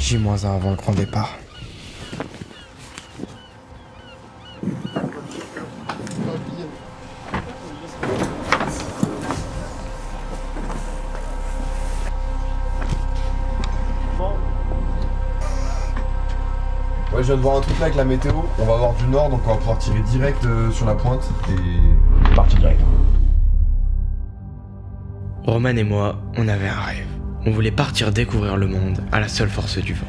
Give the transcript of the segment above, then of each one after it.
J-1 avant le grand départ. Ouais, je viens de voir un truc là avec la météo. On va avoir du nord, donc on va pouvoir tirer direct sur la pointe et partir direct. Roman et moi, on avait un rêve. On voulait partir découvrir le monde à la seule force du vent.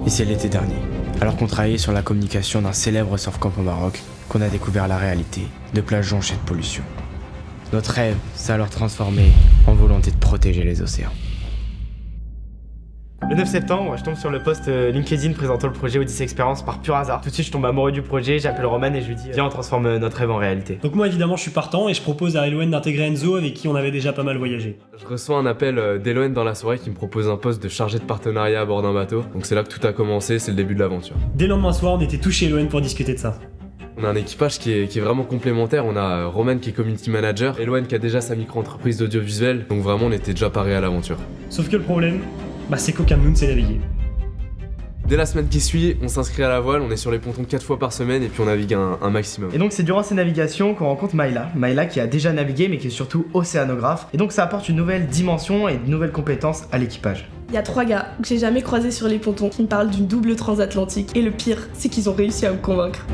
Et c'est l'été dernier, alors qu'on travaillait sur la communication d'un célèbre surf camp au Maroc, qu'on a découvert la réalité de plages jonchées de pollution. Notre rêve s'est alors transformé en volonté de protéger les océans. Le 9 septembre, je tombe sur le post LinkedIn présentant le projet Odyssey Experience par pur hasard. Tout de suite, je tombe amoureux du projet, j'appelle Roman et je lui dis viens, on transforme notre rêve en réalité. Donc moi évidemment je suis partant et je propose à Eloane d'intégrer Enzo avec qui on avait déjà pas mal voyagé. Je reçois un appel d'Eloane dans la soirée qui me propose un poste de chargé de partenariat à bord d'un bateau. Donc c'est là que tout a commencé, c'est le début de l'aventure. Dès le lendemain soir, on était tous chez Eloane pour discuter de ça. On a un équipage qui est vraiment complémentaire. On a Roman qui est community manager, Eloane qui a déjà sa micro-entreprise d'audiovisuel. Donc vraiment on était déjà parés à l'aventure. Sauf que le problème, c'est qu'aucun de nous ne sait naviguer. Dès la semaine qui suit, on s'inscrit à la voile, on est sur les pontons 4 fois par semaine et puis on navigue un maximum. Et donc c'est durant ces navigations qu'on rencontre Maïla qui a déjà navigué mais qui est surtout océanographe. Et donc ça apporte une nouvelle dimension et de nouvelles compétences à l'équipage. Il y a 3 gars que j'ai jamais croisés sur les pontons qui me parlent d'une double transatlantique. Et le pire, c'est qu'ils ont réussi à me convaincre.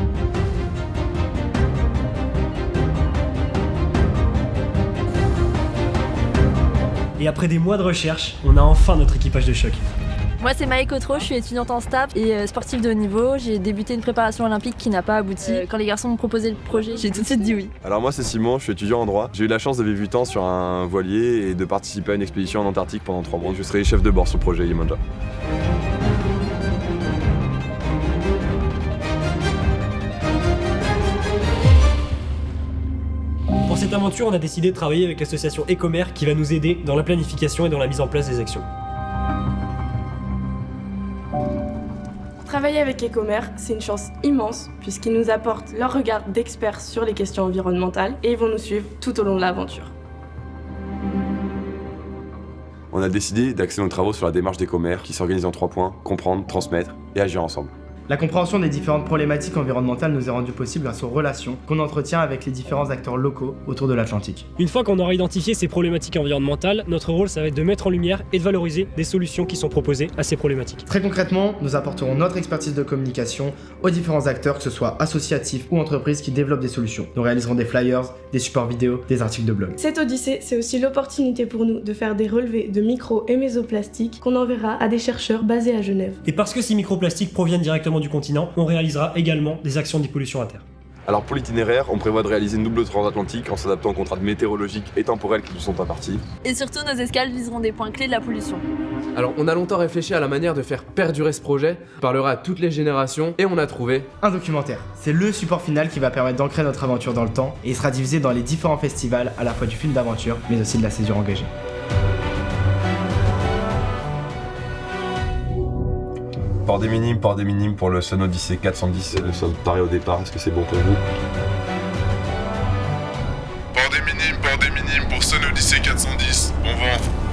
Et après des mois de recherche, on a enfin notre équipage de choc. Moi c'est Maë Cotreau, je suis étudiante en STAPS et sportive de haut niveau. J'ai débuté une préparation olympique qui n'a pas abouti. Quand les garçons m'ont proposé le projet, j'ai tout de suite dit oui. Alors moi c'est Simon, je suis étudiant en droit. J'ai eu la chance de vivre 8 ans sur un voilier et de participer à une expédition en Antarctique pendant 3 mois. Je serai chef de bord sur le projet Yemanja. Pour cette aventure, on a décidé de travailler avec l'association Ecomer qui va nous aider dans la planification et dans la mise en place des actions. Travailler avec Ecomer, c'est une chance immense puisqu'ils nous apportent leur regard d'experts sur les questions environnementales et ils vont nous suivre tout au long de l'aventure. On a décidé d'axer nos travaux sur la démarche d'Ecomer qui s'organise en 3 points, comprendre, transmettre et agir ensemble. La compréhension des différentes problématiques environnementales nous est rendue possible grâce aux relations qu'on entretient avec les différents acteurs locaux autour de l'Atlantique. Une fois qu'on aura identifié ces problématiques environnementales, notre rôle ça va être de mettre en lumière et de valoriser des solutions qui sont proposées à ces problématiques. Très concrètement, nous apporterons notre expertise de communication aux différents acteurs, que ce soit associatifs ou entreprises qui développent des solutions. Nous réaliserons des flyers, des supports vidéo, des articles de blog. Cette Odyssée, c'est aussi l'opportunité pour nous de faire des relevés de micro et mésoplastiques qu'on enverra à des chercheurs basés à Genève. Et parce que ces microplastiques proviennent directement du continent, on réalisera également des actions de dépollution à terre. Alors pour l'itinéraire, on prévoit de réaliser une double transatlantique en s'adaptant aux contraintes météorologiques et temporelles qui nous sont imparties. Et surtout nos escales viseront des points clés de la pollution. Alors on a longtemps réfléchi à la manière de faire perdurer ce projet, on parlera à toutes les générations et on a trouvé un documentaire. C'est le support final qui va permettre d'ancrer notre aventure dans le temps et il sera diffusé dans les différents festivals, à la fois du film d'aventure mais aussi de la césure engagée. Port des minimes pour le Sun Odyssey 410. Nous sommes parés au départ, est-ce que c'est bon pour vous? Port des minimes pour Sun Odyssey 410. Bon vent.